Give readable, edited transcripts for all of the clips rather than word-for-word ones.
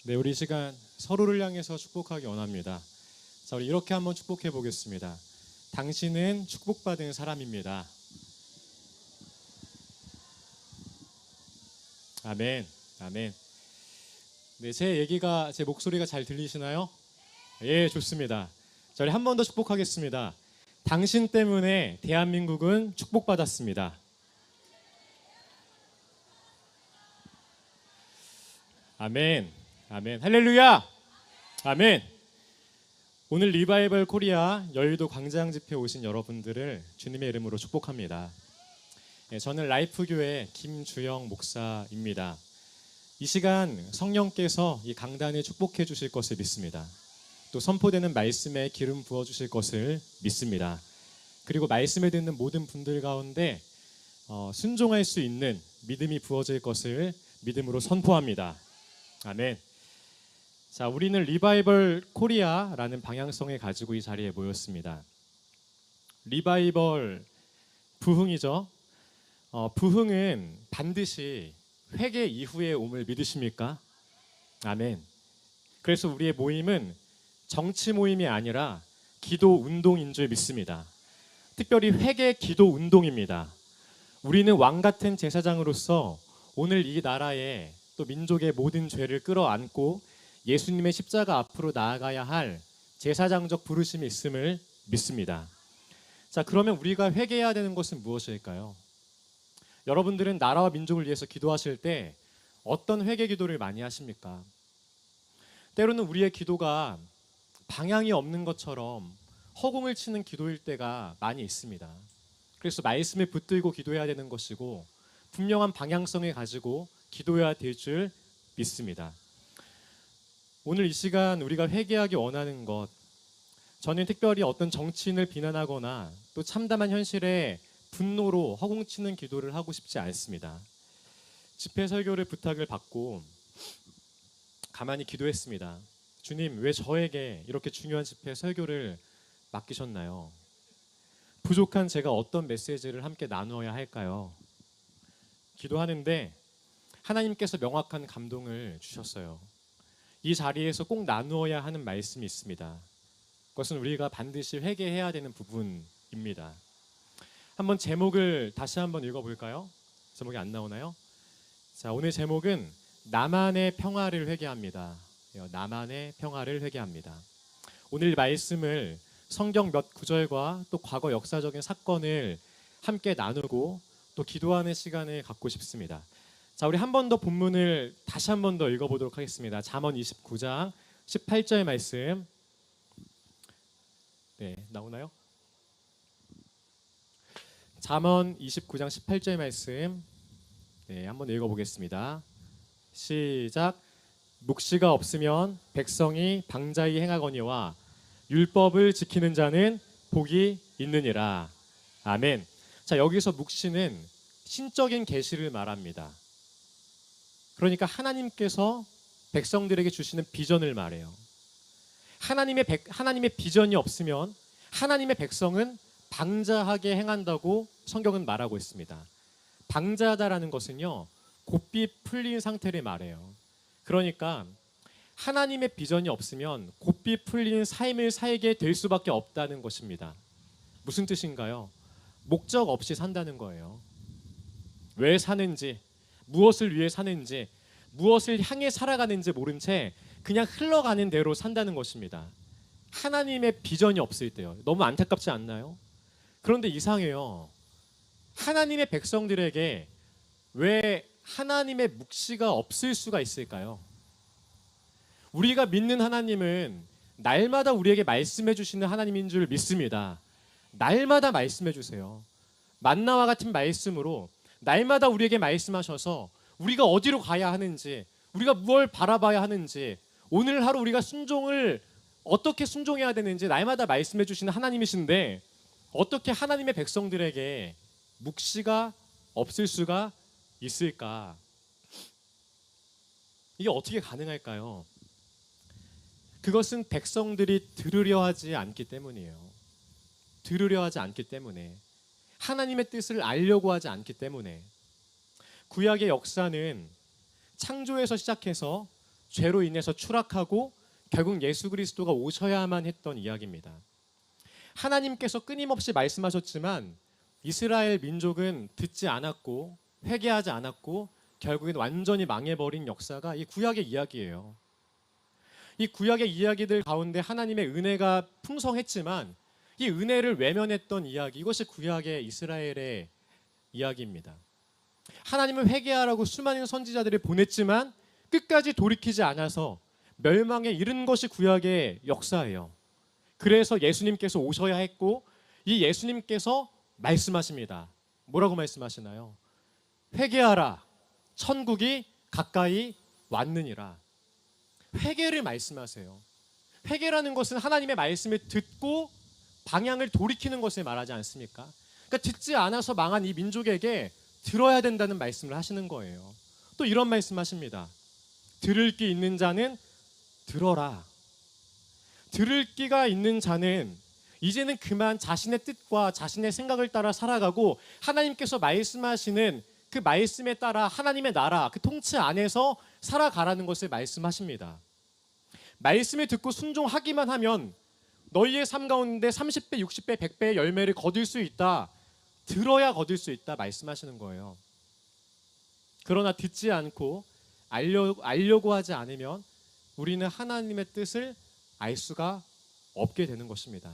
네, 우리 이 시간 서로를 향해서 축복하기 원합니다. 자, 우리 이렇게 한번 축복해 보겠습니다. 당신은 축복받은 사람입니다. 아멘, 아멘. 네, 제 목소리가 잘 들리시나요? 예, 좋습니다. 자, 우리 한 번 더 축복하겠습니다. 당신 때문에 대한민국은 축복받았습니다. 아멘, 아멘, 할렐루야, 아멘. 오늘 리바이벌 코리아 여의도 광장 집회 오신 여러분들을 주님의 이름으로 축복합니다. 예, 저는 라이프교회 김주영 목사입니다. 이 시간 성령께서 이 강단을 축복해 주실 것을 믿습니다. 또 선포되는 말씀에 기름 부어 주실 것을 믿습니다. 그리고 말씀을 듣는 모든 분들 가운데 순종할 수 있는 믿음이 부어질 것을 믿음으로 선포합니다. 아멘. 자, 우리는 리바이벌 코리아라는 방향성을 가지고 이 자리에 모였습니다. 리바이벌 부흥이죠. 부흥은 반드시 회개 이후에 옴을 믿으십니까? 아멘. 그래서 우리의 모임은 정치 모임이 아니라 기도 운동인 줄 믿습니다. 특별히 회개 기도 운동입니다. 우리는 왕 같은 제사장으로서 오늘 이 나라의 또 민족의 모든 죄를 끌어안고 예수님의 십자가 앞으로 나아가야 할 제사장적 부르심이 있음을 믿습니다. 자, 그러면 우리가 회개해야 되는 것은 무엇일까요? 여러분들은 나라와 민족을 위해서 기도하실 때 어떤 회개 기도를 많이 하십니까? 때로는 우리의 기도가 방향이 없는 것처럼 허공을 치는 기도일 때가 많이 있습니다. 그래서 말씀에 붙들고 기도해야 되는 것이고 분명한 방향성을 가지고 기도해야 될 줄 믿습니다. 오늘 이 시간 우리가 회개하기 원하는 것, 저는 특별히 어떤 정치인을 비난하거나 또 참담한 현실에 분노로 허공치는 기도를 하고 싶지 않습니다. 집회 설교를 부탁을 받고 가만히 기도했습니다. 주님, 왜 저에게 이렇게 중요한 집회 설교를 맡기셨나요? 부족한 제가 어떤 메시지를 함께 나누어야 할까요? 기도하는데 하나님께서 명확한 감동을 주셨어요. 이 자리에서 꼭 나누어야 하는 말씀이 있습니다. 그것은 우리가 반드시 회개해야 되는 부분입니다. 한번 제목을 다시 한번 읽어볼까요? 제목이 안 나오나요? 자, 오늘 제목은 나만의 평화를 회개합니다. 나만의 평화를 회개합니다. 오늘 말씀을 성경 몇 구절과 또 과거 역사적인 사건을 함께 나누고 또 기도하는 시간을 갖고 싶습니다. 자, 우리 한 번 더 본문을 다시 한 번 더 읽어보도록 하겠습니다. 잠언 29장 18절 말씀. 네, 나오나요? 잠언 29장 18절 말씀. 네, 한번 읽어보겠습니다. 시작. 묵시가 없으면 백성이 방자히 행하거니와 율법을 지키는 자는 복이 있느니라. 아멘. 자, 여기서 묵시는 신적인 계시를 말합니다. 그러니까 하나님께서 백성들에게 주시는 비전을 말해요. 하나님의 비전이 없으면 하나님의 백성은 방자하게 행한다고 성경은 말하고 있습니다. 방자하다라는 것은요, 고삐 풀린 상태를 말해요. 그러니까 하나님의 비전이 없으면 고삐 풀린 삶을 살게 될 수밖에 없다는 것입니다. 무슨 뜻인가요? 목적 없이 산다는 거예요. 왜 사는지, 무엇을 위해 사는지, 무엇을 향해 살아가는지 모른 채 그냥 흘러가는 대로 산다는 것입니다. 하나님의 비전이 없을 때요. 너무 안타깝지 않나요? 그런데 이상해요. 하나님의 백성들에게 왜 하나님의 묵시가 없을 수가 있을까요? 우리가 믿는 하나님은 날마다 우리에게 말씀해 주시는 하나님인 줄 믿습니다. 날마다 말씀해 주세요. 만나와 같은 말씀으로 날마다 우리에게 말씀하셔서 우리가 어디로 가야 하는지, 우리가 무엇을 바라봐야 하는지, 오늘 하루 우리가 순종을 어떻게 순종해야 되는지 날마다 말씀해 주시는 하나님이신데 어떻게 하나님의 백성들에게 묵시가 없을 수가 있을까? 이게 어떻게 가능할까요? 그것은 백성들이 들으려 하지 않기 때문이에요. 들으려 하지 않기 때문에, 하나님의 뜻을 알려고 하지 않기 때문에. 구약의 역사는 창조에서 시작해서 죄로 인해서 추락하고 결국 예수 그리스도가 오셔야만 했던 이야기입니다. 하나님께서 끊임없이 말씀하셨지만 이스라엘 민족은 듣지 않았고 회개하지 않았고 결국엔 완전히 망해버린 역사가 이 구약의 이야기예요. 이 구약의 이야기들 가운데 하나님의 은혜가 풍성했지만 이 은혜를 외면했던 이야기, 이것이 구약의 이스라엘의 이야기입니다. 하나님은 회개하라고 수많은 선지자들을 보냈지만 끝까지 돌이키지 않아서 멸망에 이른 것이 구약의 역사예요. 그래서 예수님께서 오셔야 했고 이 예수님께서 말씀하십니다. 뭐라고 말씀하시나요? 회개하라, 천국이 가까이 왔느니라. 회개를 말씀하세요. 회개라는 것은 하나님의 말씀을 듣고 방향을 돌이키는 것을 말하지 않습니까? 그러니까 듣지 않아서 망한 이 민족에게 들어야 된다는 말씀을 하시는 거예요. 또 이런 말씀하십니다. 들을 귀 있는 자는 들어라. 들을 귀가 있는 자는 이제는 그만 자신의 뜻과 자신의 생각을 따라 살아가고 하나님께서 말씀하시는 그 말씀에 따라 하나님의 나라, 그 통치 안에서 살아가라는 것을 말씀하십니다. 말씀을 듣고 순종하기만 하면 너희의 삶 가운데 30배, 60배, 100배의 열매를 거둘 수 있다. 들어야 거둘 수 있다 말씀하시는 거예요. 그러나 듣지 않고 알려고 하지 않으면 우리는 하나님의 뜻을 알 수가 없게 되는 것입니다.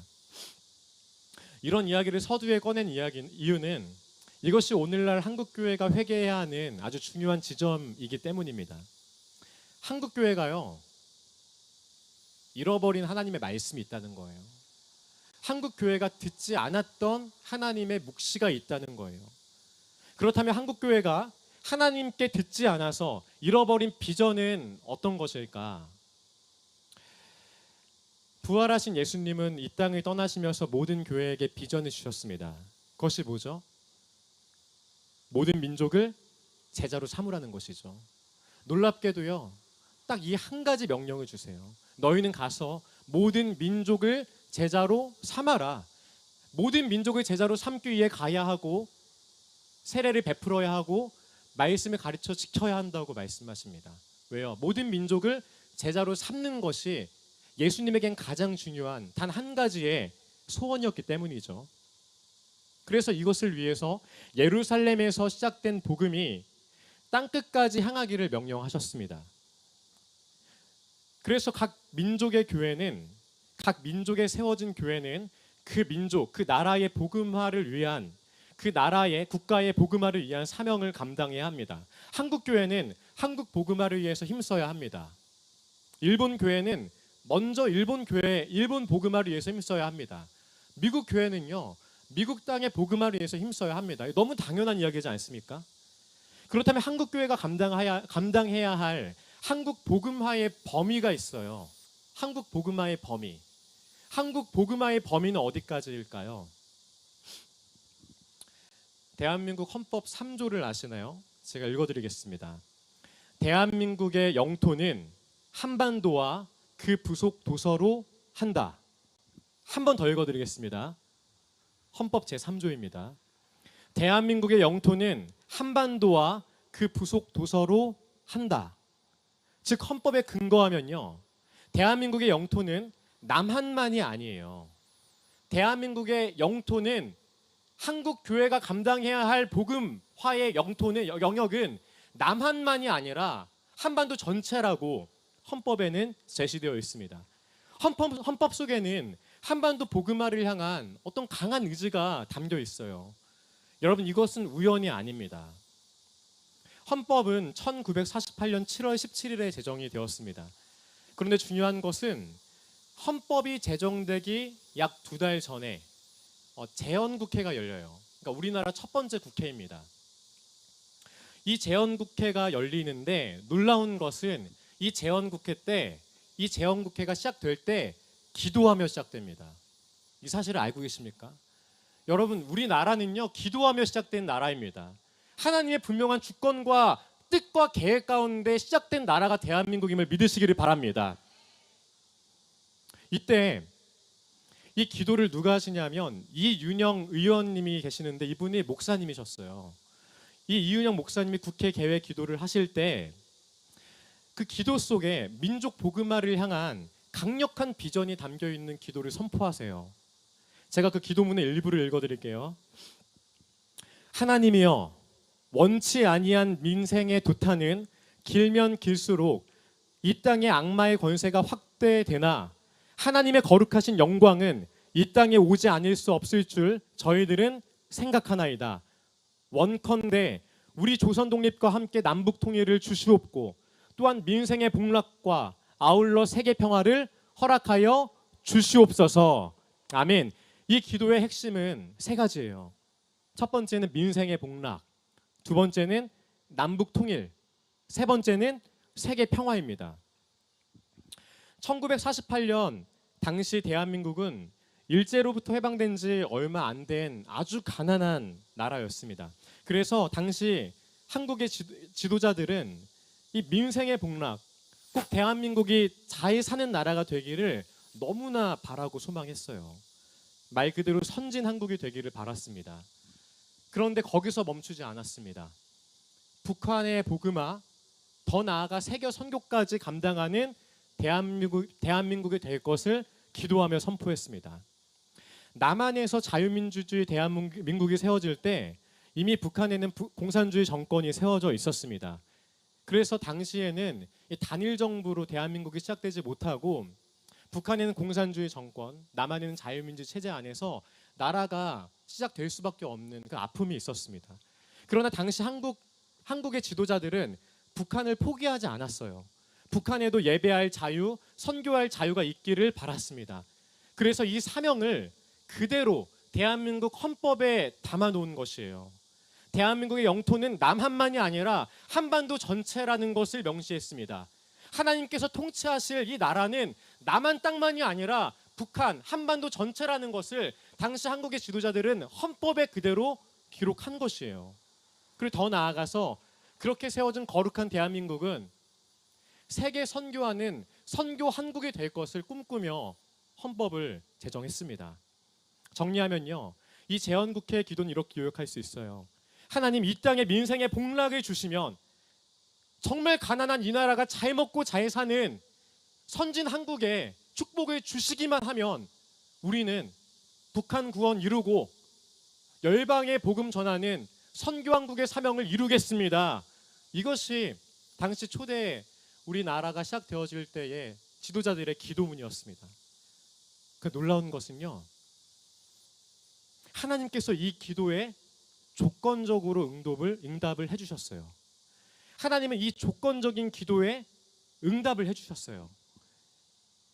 이런 이야기를 서두에 꺼낸 이유는 이것이 오늘날 한국교회가 회개해야 하는 아주 중요한 지점이기 때문입니다. 한국교회가요, 잃어버린 하나님의 말씀이 있다는 거예요. 한국교회가 듣지 않았던 하나님의 묵시가 있다는 거예요. 그렇다면 한국교회가 하나님께 듣지 않아서 잃어버린 비전은 어떤 것일까? 부활하신 예수님은 이 땅을 떠나시면서 모든 교회에게 비전을 주셨습니다. 그것이 뭐죠? 모든 민족을 제자로 삼으라는 것이죠. 놀랍게도요, 딱 이 한 가지 명령을 주세요. 너희는 가서 모든 민족을 제자로 삼아라. 모든 민족을 제자로 삼기 위해 가야 하고 세례를 베풀어야 하고 말씀을 가르쳐 지켜야 한다고 말씀하십니다. 왜요? 모든 민족을 제자로 삼는 것이 예수님에겐 가장 중요한 단 한 가지의 소원이었기 때문이죠. 그래서 이것을 위해서 예루살렘에서 시작된 복음이 땅끝까지 향하기를 명령하셨습니다. 그래서 각 민족의 교회는, 각 민족에 세워진 교회는 그 민족, 그 나라의 복음화를 위한, 그 나라의 국가의 복음화를 위한 사명을 감당해야 합니다. 한국 교회는 한국 복음화를 위해서 힘써야 합니다. 일본 교회는 먼저 일본 복음화를 위해서 힘써야 합니다. 미국 교회는요, 미국 땅의 복음화를 위해서 힘써야 합니다. 너무 당연한 이야기지 않습니까? 그렇다면 한국 교회가 감당해야 할 한국 복음화의 범위가 있어요. 한국 복음화의 범위. 한국 복음화의 범위는 어디까지일까요? 대한민국 헌법 3조를 아시나요? 제가 읽어드리겠습니다. 대한민국의 영토는 한반도와 그 부속 도서로 한다. 한 번 더 읽어드리겠습니다. 헌법 제3조입니다. 대한민국의 영토는 한반도와 그 부속 도서로 한다. 즉 헌법에 근거하면요, 대한민국의 영토는 남한만이 아니에요. 대한민국의 영토는 한국 교회가 감당해야 할 복음화의 영역은 남한만이 아니라 한반도 전체라고 헌법에는 제시되어 있습니다. 헌법 속에는 한반도 복음화를 향한 어떤 강한 의지가 담겨 있어요. 여러분, 이것은 우연이 아닙니다. 헌법은 1948년 7월 17일에 제정이 되었습니다. 그런데 중요한 것은 헌법이 제정되기 약 2달 전에 재헌국회가 열려요. 그러니까 우리나라 첫 번째 국회입니다. 이 재헌국회가 열리는데 놀라운 것은 이 재헌국회가 시작될 때 기도하며 시작됩니다. 이 사실을 알고 계십니까? 여러분, 우리나라는요, 기도하며 시작된 나라입니다. 하나님의 분명한 주권과 뜻과 계획 가운데 시작된 나라가 대한민국임을 믿으시기를 바랍니다. 이때 이 기도를 누가 하시냐면 이윤영 의원님이 계시는데 이분이 목사님이셨어요. 이 이윤영 목사님이 국회 개회 기도를 하실 때 그 기도 속에 민족 복음화를 향한 강력한 비전이 담겨 있는 기도를 선포하세요. 제가 그 기도문의 일부를 읽어드릴게요. 하나님이여, 원치 아니한 민생의 도탄은 길면 길수록 이 땅의 악마의 권세가 확대되나 하나님의 거룩하신 영광은 이 땅에 오지 않을 수 없을 줄 저희들은 생각하나이다. 원컨대 우리 조선 독립과 함께 남북 통일을 주시옵고 또한 민생의 복락과 아울러 세계 평화를 허락하여 주시옵소서. 아멘. 이 기도의 핵심은 세 가지예요. 첫 번째는 민생의 복락, 두 번째는 남북 통일, 세 번째는 세계 평화입니다. 1948년 당시 대한민국은 일제로부터 해방된 지 얼마 안 된 아주 가난한 나라였습니다. 그래서 당시 한국의 지도자들은 이 민생의 복락, 꼭 대한민국이 잘 사는 나라가 되기를 너무나 바라고 소망했어요. 말 그대로 선진 한국이 되기를 바랐습니다. 그런데 거기서 멈추지 않았습니다. 북한의 복음화, 더 나아가 세계 선교까지 감당하는 대한민국이 될 것을 기도하며 선포했습니다. 남한에서 자유민주주의 대한민국이 세워질 때 이미 북한에는 공산주의 정권이 세워져 있었습니다. 그래서 당시에는 단일 정부로 대한민국이 시작되지 못하고 북한에는 공산주의 정권, 남한에는 자유민주 체제 안에서 나라가 시작될 수밖에 없는 그 아픔이 있었습니다. 그러나 당시 한국의 지도자들은 북한을 포기하지 않았어요. 북한에도 예배할 자유, 선교할 자유가 있기를 바랐습니다. 그래서 이 사명을 그대로 대한민국 헌법에 담아놓은 것이에요. 대한민국의 영토는 남한만이 아니라 한반도 전체라는 것을 명시했습니다. 하나님께서 통치하실 이 나라는 남한 땅만이 아니라 북한, 한반도 전체라는 것을 당시 한국의 지도자들은 헌법에 그대로 기록한 것이에요. 그리고 더 나아가서 그렇게 세워진 거룩한 대한민국은 세계 선교하는 선교 한국이 될 것을 꿈꾸며 헌법을 제정했습니다. 정리하면요, 이 재헌국회의 기도는 이렇게 요약할 수 있어요. 하나님, 이 땅에 민생의 복락을 주시면 정말 가난한 이 나라가 잘 먹고 잘 사는 선진 한국에 축복을 주시기만 하면 우리는 북한 구원 이루고 열방의 복음 전하는 선교 한국의 사명을 이루겠습니다. 이것이 당시 초대 우리나라가 시작되어질 때의 지도자들의 기도문이었습니다. 그 놀라운 것은요, 하나님께서 이 기도에 조건적으로 응답을 해주셨어요. 하나님은 이 조건적인 기도에 응답을 해주셨어요.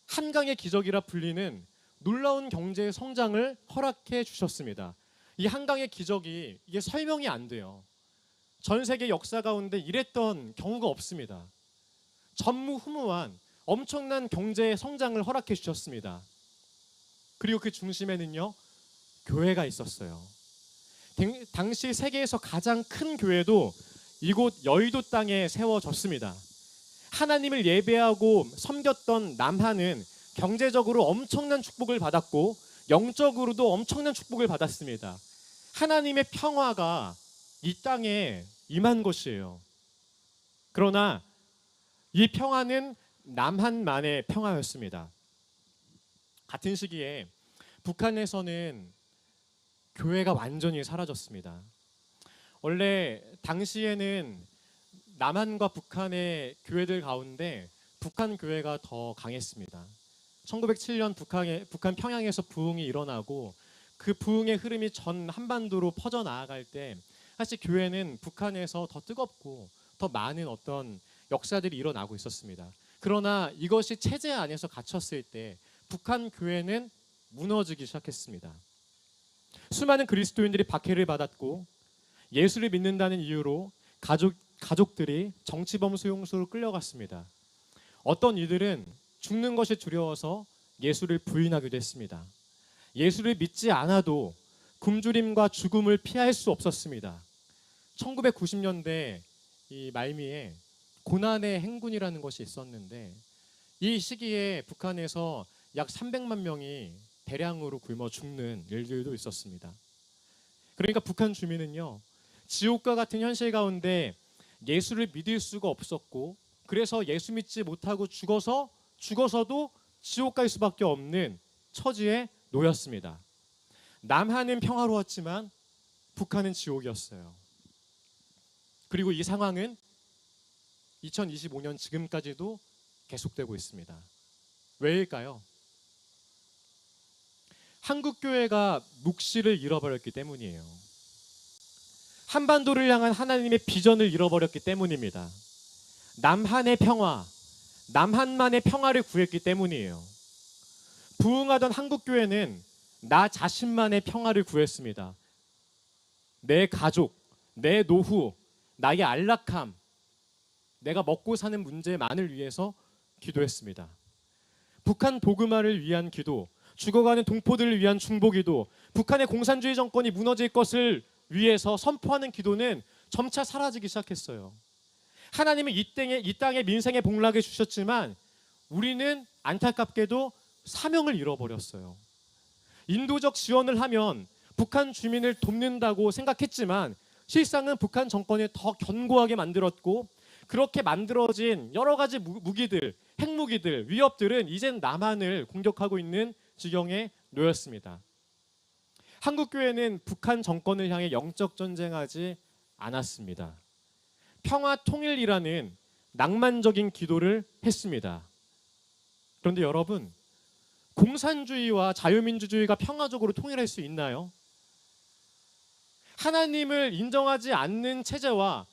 한강의 기적이라 불리는 놀라운 경제 성장을 허락해 주셨습니다. 이 한강의 기적이 이게 설명이 안 돼요. 전 세계 역사 가운데 이랬던 경우가 없습니다. 전무후무한 엄청난 경제 성장을 허락해 주셨습니다. 그리고 그 중심에는요, 교회가 있었어요. 당시 세계에서 가장 큰 교회도 이곳 여의도 땅에 세워졌습니다. 하나님을 예배하고 섬겼던 남한은 경제적으로 엄청난 축복을 받았고 영적으로도 엄청난 축복을 받았습니다. 하나님의 평화가 이 땅에 임한 것이에요. 그러나 이 평화는 남한만의 평화였습니다. 같은 시기에 북한에서는 교회가 완전히 사라졌습니다. 원래 당시에는 남한과 북한의 교회들 가운데 북한 교회가 더 강했습니다. 1907년 북한 평양에서 부흥이 일어나고 그 부흥의 흐름이 전 한반도로 퍼져나갈 때 사실 교회는 북한에서 더 뜨겁고 더 많은 어떤 역사들이 일어나고 있었습니다. 그러나 이것이 체제 안에서 갇혔을 때 북한 교회는 무너지기 시작했습니다. 수많은 그리스도인들이 박해를 받았고 예수를 믿는다는 이유로 가족들이 정치범 수용소로 끌려갔습니다. 어떤 이들은 죽는 것이 두려워서 예수를 부인하기도 했습니다. 예수를 믿지 않아도 굶주림과 죽음을 피할 수 없었습니다. 1990년대 이 말미에 고난의 행군이라는 것이 있었는데 이 시기에 북한에서 약 300만 명이 대량으로 굶어 죽는 일들도 있었습니다. 그러니까 북한 주민은요, 지옥과 같은 현실 가운데 예수를 믿을 수가 없었고 그래서 예수 믿지 못하고 죽어서도 지옥 갈 수밖에 없는 처지에 놓였습니다. 남한은 평화로웠지만 북한은 지옥이었어요. 그리고 이 상황은 2025년 지금까지도 계속되고 있습니다. 왜일까요? 한국교회가 묵시를 잃어버렸기 때문이에요. 한반도를 향한 하나님의 비전을 잃어버렸기 때문입니다. 남한의 평화, 남한만의 평화를 구했기 때문이에요. 부흥하던 한국교회는 나 자신만의 평화를 구했습니다. 내 가족, 내 노후, 나의 안락함, 내가 먹고 사는 문제만을 위해서 기도했습니다. 북한 복음화를 위한 기도, 죽어가는 동포들을 위한 중보기도, 북한의 공산주의 정권이 무너질 것을 위해서 선포하는 기도는 점차 사라지기 시작했어요. 하나님은 이 땅의 민생의 복락을 주셨지만 우리는 안타깝게도 사명을 잃어버렸어요. 인도적 지원을 하면 북한 주민을 돕는다고 생각했지만 실상은 북한 정권을 더 견고하게 만들었고, 그렇게 만들어진 여러 가지 무기들, 핵무기들, 위협들은 이젠 남한을 공격하고 있는 지경에 놓였습니다. 한국교회는 북한 정권을 향해 영적 전쟁하지 않았습니다. 평화 통일이라는 낭만적인 기도를 했습니다. 그런데 여러분, 공산주의와 자유민주주의가 평화적으로 통일할 수 있나요? 하나님을 인정하지 않는 체제와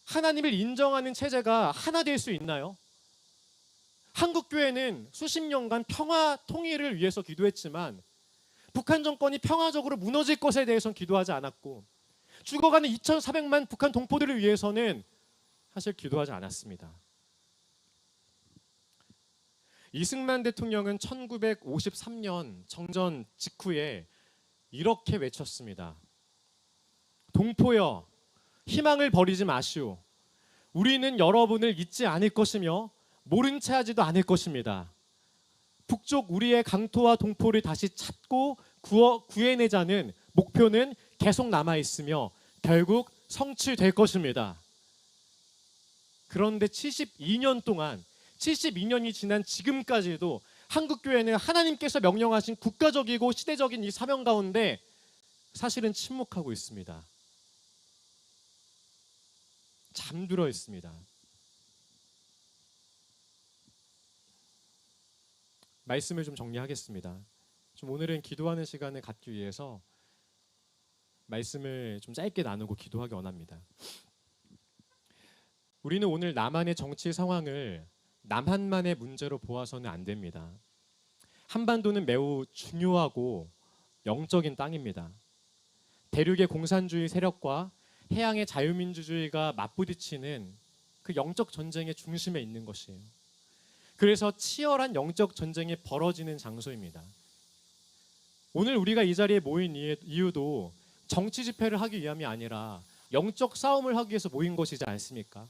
하나님을 인정하는 체제가 하나 될 수 있나요? 한국교회는 수십 년간 평화 통일을 위해서 기도했지만 북한 정권이 평화적으로 무너질 것에 대해서는 기도하지 않았고, 죽어가는 2,400만 북한 동포들을 위해서는 사실 기도하지 않았습니다. 이승만 대통령은 1953년 정전 직후에 이렇게 외쳤습니다. 동포여, 희망을 버리지 마시오. 우리는 여러분을 잊지 않을 것이며 모른 채 하지도 않을 것입니다. 북쪽 우리의 강토와 동포를 다시 찾고 구해내자는 목표는 계속 남아있으며 결국 성취될 것입니다. 그런데 72년이 지난 지금까지도 한국교회는 하나님께서 명령하신 국가적이고 시대적인 이 사명 가운데 사실은 침묵하고 있습니다. 잠들어 있습니다. 말씀을 좀 정리하겠습니다. 좀 오늘은 기도하는 시간을 갖기 위해서 말씀을 좀 짧게 나누고 기도하기 원합니다. 우리는 오늘 남한의 정치 상황을 남한만의 문제로 보아서는 안 됩니다. 한반도는 매우 중요하고 영적인 땅입니다. 대륙의 공산주의 세력과 해양의 자유민주주의가 맞부딪히는 그 영적 전쟁의 중심에 있는 것이에요. 그래서 치열한 영적 전쟁이 벌어지는 장소입니다. 오늘 우리가 이 자리에 모인 이유도 정치 집회를 하기 위함이 아니라 영적 싸움을 하기 위해서 모인 것이지 않습니까?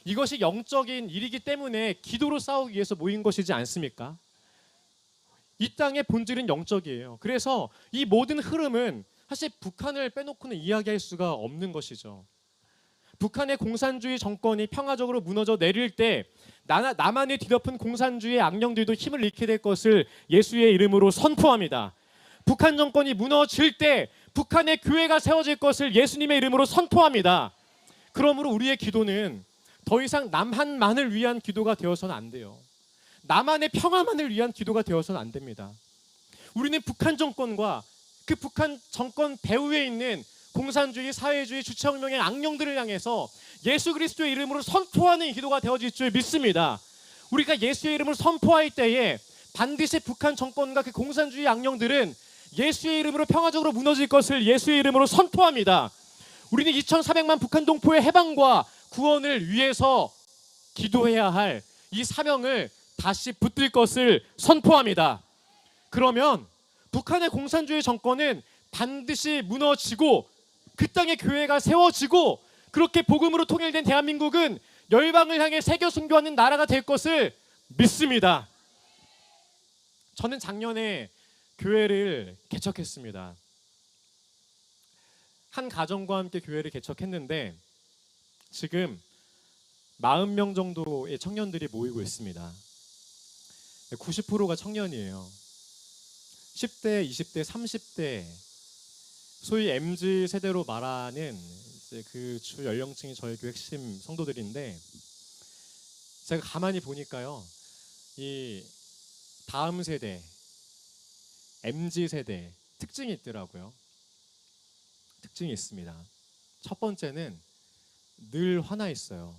이것이 영적인 일이기 때문에 기도로 싸우기 위해서 모인 것이지 않습니까? 이 땅의 본질은 영적이에요. 그래서 이 모든 흐름은 사실 북한을 빼놓고는 이야기할 수가 없는 것이죠. 북한의 공산주의 정권이 평화적으로 무너져 내릴 때 남한을 뒤덮은 공산주의의 악령들도 힘을 잃게 될 것을 예수의 이름으로 선포합니다. 북한 정권이 무너질 때 북한의 교회가 세워질 것을 예수님의 이름으로 선포합니다. 그러므로 우리의 기도는 더 이상 남한만을 위한 기도가 되어서는 안 돼요. 남한의 평화만을 위한 기도가 되어서는 안 됩니다. 우리는 북한 정권과 그 북한 정권 배후에 있는 공산주의, 사회주의, 주체혁명의 악령들을 향해서 예수 그리스도의 이름으로 선포하는 기도가 되어질 줄 믿습니다. 우리가 예수의 이름을 선포할 때에 반드시 북한 정권과 그 공산주의 악령들은 예수의 이름으로 평화적으로 무너질 것을 예수의 이름으로 선포합니다. 우리는 2,400만 북한 동포의 해방과 구원을 위해서 기도해야 할 이 사명을 다시 붙들 것을 선포합니다. 그러면 북한의 공산주의 정권은 반드시 무너지고 그 땅에 교회가 세워지고 그렇게 복음으로 통일된 대한민국은 열방을 향해 세계 순교하는 나라가 될 것을 믿습니다. 저는 작년에 교회를 개척했습니다. 한 가정과 함께 교회를 개척했는데 지금 40명 정도의 청년들이 모이고 있습니다. 90%가 청년이에요. 10대, 20대, 30대 소위 MZ 세대로 말하는 이제 그 주 연령층이 저희 교회 핵심 성도들인데, 제가 가만히 보니까요, 이 다음 세대 MZ 세대 특징이 있더라고요. 특징이 있습니다. 첫 번째는 늘 화나 있어요.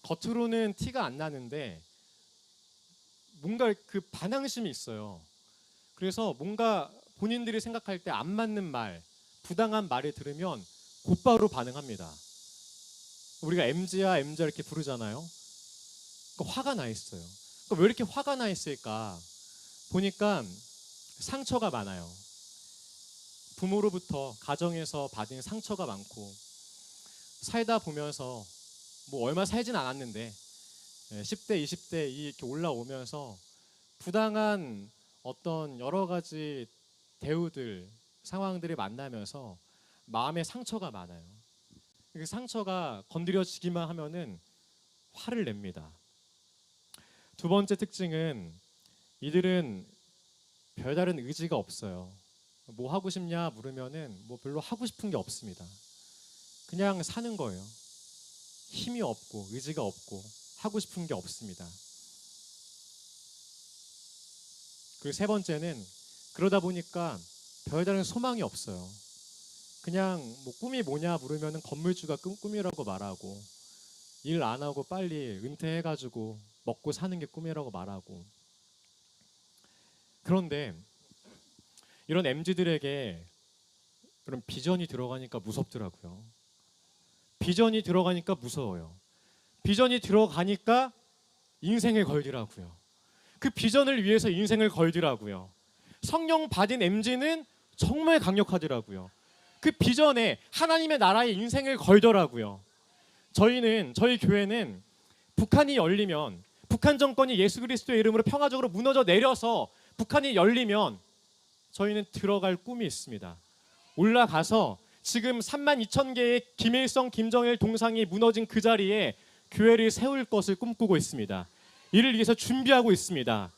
겉으로는 티가 안 나는데 뭔가 그 반항심이 있어요. 그래서 뭔가 본인들이 생각할 때 안 맞는 말, 부당한 말을 들으면 곧바로 반응합니다. 우리가 MZ야 MZ 이렇게 부르잖아요. 그러니까 화가 나 있어요. 그러니까 왜 이렇게 화가 나 있을까 보니까 상처가 많아요. 부모로부터, 가정에서 받은 상처가 많고, 살다 보면서 뭐 얼마 살진 않았는데 10대, 20대 이렇게 올라오면서 부당한 어떤 여러 가지 대우들, 상황들을 만나면서 마음에 상처가 많아요. 그 상처가 건드려지기만 하면은 화를 냅니다. 두 번째 특징은 이들은 별다른 의지가 없어요. 뭐 하고 싶냐 물으면은 뭐 별로 하고 싶은 게 없습니다. 그냥 사는 거예요. 힘이 없고 의지가 없고 하고 싶은 게 없습니다. 그리고 세 번째는 그러다 보니까 별다른 소망이 없어요. 그냥 뭐 꿈이 뭐냐 물으면은 건물주가 꿈이라고 말하고, 일 안 하고 빨리 은퇴해가지고 먹고 사는 게 꿈이라고 말하고. 그런데 이런 MZ들에게 그런 비전이 들어가니까 무섭더라고요. 비전이 들어가니까 무서워요. 비전이 들어가니까 인생을 걸더라고요. 그 비전을 위해서 인생을 걸더라고요. 성령 받은 MZ는 정말 강력하더라고요. 그 비전에 하나님의 나라의 인생을 걸더라고요. 저희 교회는 북한이 열리면, 북한 정권이 예수 그리스도의 이름으로 평화적으로 무너져 내려서 북한이 열리면 저희는 들어갈 꿈이 있습니다. 올라가서 지금 32,000개의 김일성, 김정일 동상이 무너진 그 자리에 교회를 세울 것을 꿈꾸고 있습니다. 이를 위해서 준비하고 있습니다.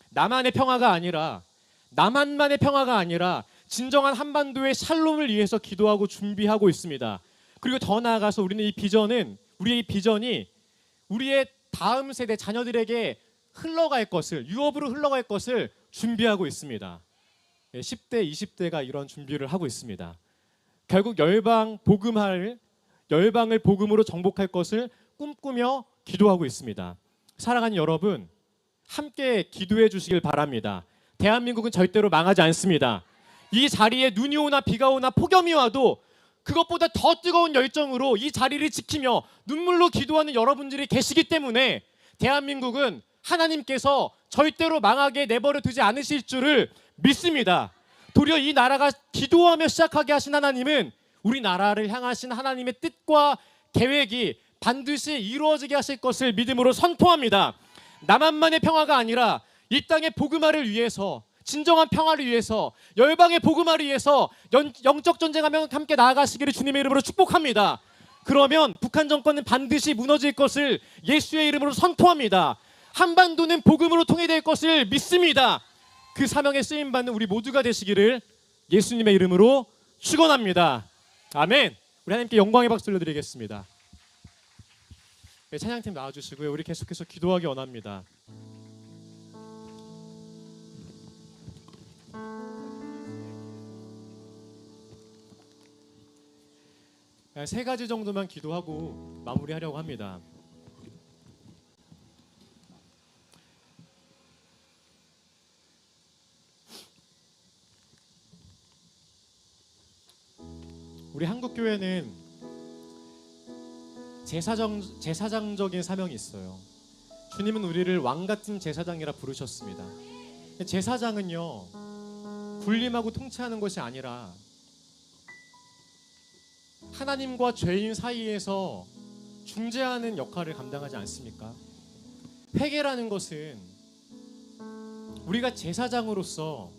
남한의 평화가 아니라, 남한만의 평화가 아니라 진정한 한반도의 샬롬을 위해서 기도하고 준비하고 있습니다. 그리고 더 나아가서 우리의 비전이 우리의 다음 세대 자녀들에게 흘러갈 것을, 유업으로 흘러갈 것을 준비하고 있습니다. 10대, 20대가 이런 준비를 하고 있습니다. 결국 열방을 복음으로 정복할 것을 꿈꾸며 기도하고 있습니다. 사랑하는 여러분, 함께 기도해 주시길 바랍니다. 대한민국은 절대로 망하지 않습니다. 이 자리에 눈이 오나 비가 오나 폭염이 와도 그것보다 더 뜨거운 열정으로 이 자리를 지키며 눈물로 기도하는 여러분들이 계시기 때문에 대한민국은 하나님께서 절대로 망하게 내버려 두지 않으실 줄을 믿습니다. 도리어 이 나라가 기도하며 시작하게 하신 하나님은 우리나라를 향하신 하나님의 뜻과 계획이 반드시 이루어지게 하실 것을 믿음으로 선포합니다. 남한만의 평화가 아니라 이 땅의 복음화를 위해서, 진정한 평화를 위해서, 열방의 복음화를 위해서 영적 전쟁하며 함께 나아가시기를 주님의 이름으로 축복합니다. 그러면 북한 정권은 반드시 무너질 것을 예수의 이름으로 선포합니다. 한반도는 복음으로 통일될 것을 믿습니다. 그 사명에 쓰임받는 우리 모두가 되시기를 예수님의 이름으로 축원합니다. 아멘. 우리 하나님께 영광의 박수 올려드리겠습니다. 네, 찬양팀 나와주시고요. 우리 계속해서 기도하기 원합니다. 세 가지 정도만 기도하고 마무리하려고 합니다. 우리 한국교회는 제사장적인 사명이 있어요. 주님은 우리를 왕같은 제사장이라 부르셨습니다. 제사장은요, 군림하고 통치하는 것이 아니라 하나님과 죄인 사이에서 중재하는 역할을 감당하지 않습니까? 회개라는 것은 우리가 제사장으로서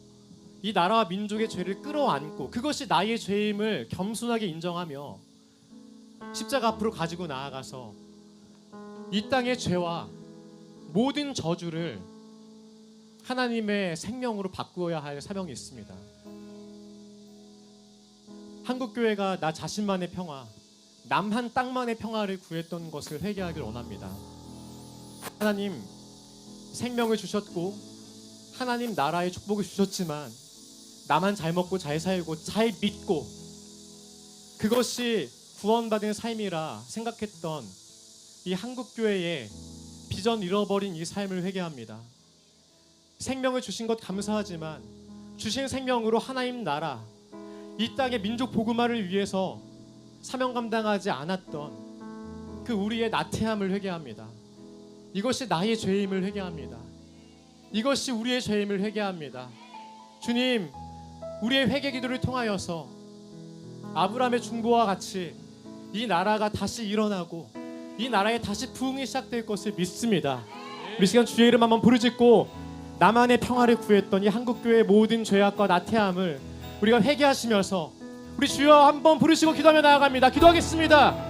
이 나라와 민족의 죄를 끌어안고 그것이 나의 죄임을 겸손하게 인정하며 십자가 앞으로 가지고 나아가서 이 땅의 죄와 모든 저주를 하나님의 생명으로 바꾸어야 할 사명이 있습니다. 한국교회가 나 자신만의 평화, 남 한 땅만의 평화를 구했던 것을 회개하길 원합니다. 하나님 생명을 주셨고 하나님 나라의 축복을 주셨지만 나만 잘 먹고 잘 살고 잘 믿고 그것이 구원받은 삶이라 생각했던 이 한국교회의 비전 잃어버린 이 삶을 회개합니다. 생명을 주신 것 감사하지만 주신 생명으로 하나님 나라 이 땅의 민족 복음화를 위해서 사명 감당하지 않았던 그 우리의 나태함을 회개합니다. 이것이 나의 죄임을 회개합니다. 이것이 우리의 죄임을 회개합니다. 주님, 우리의 회개 기도를 통하여서 아브라함의 중보와 같이 이 나라가 다시 일어나고 이 나라에 다시 부흥이 시작될 것을 믿습니다. 우리 시간 주의 이름 한번 부르짖고 나만의 평화를 구했던 이 한국교회의 모든 죄악과 나태함을 우리가 회개하시면서 우리 주여 한번 부르시고 기도하며 나아갑니다. 기도하겠습니다.